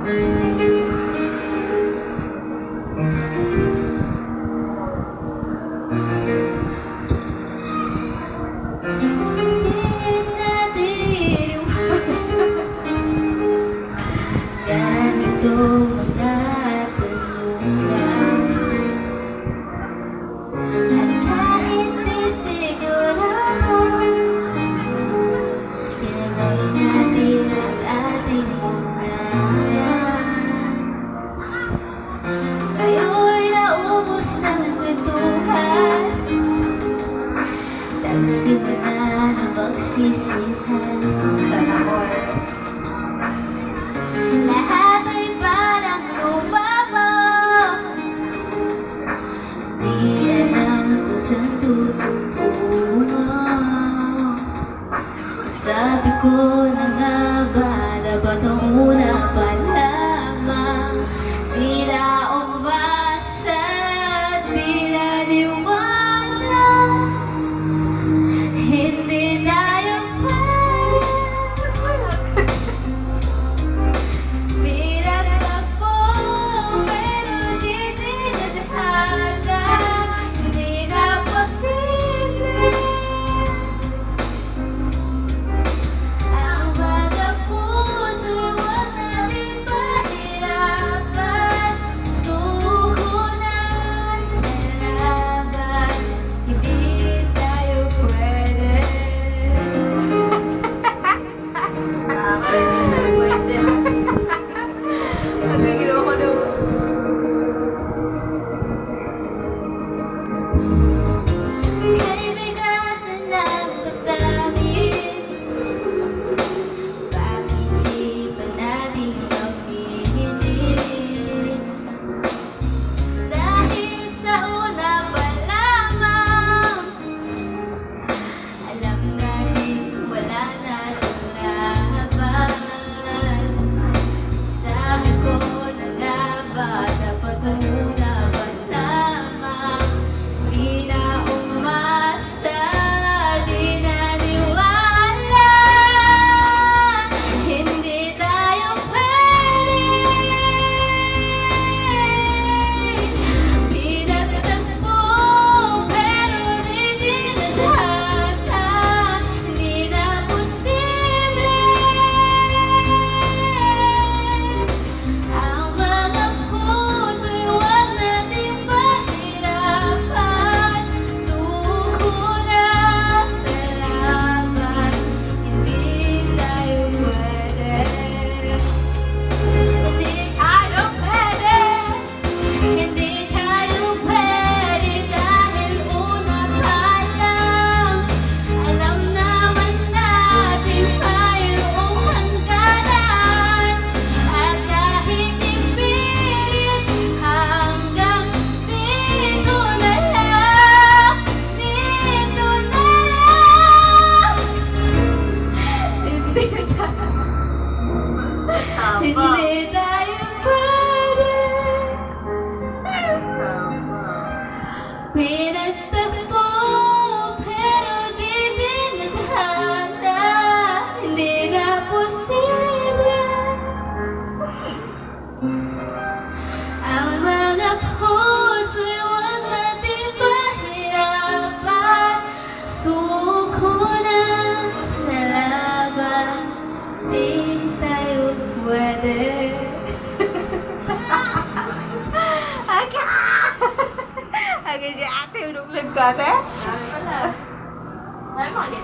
Ganito mga tanungan, at kahit di sigurado, tinagay natin ang ating ugnayan. Ngayon'y naubos ng kwentuhan, nagsimula na magsisihan. Lahat ay parang lumabaw, di alam kung saan tutungo. Sabi ko na nga ba, dapat ang una pa lamang. Di na umasa, di na liwala, hindi tayo hindi tayo pwede. Pinagtagpo pero di tinadhana, hindi na posible. Ang mga puso'y huwag natin pahirapan. Suko na sa laban, di tayo pwede. Agad si ate, unong lag ko ate. Ano pala? Ano mga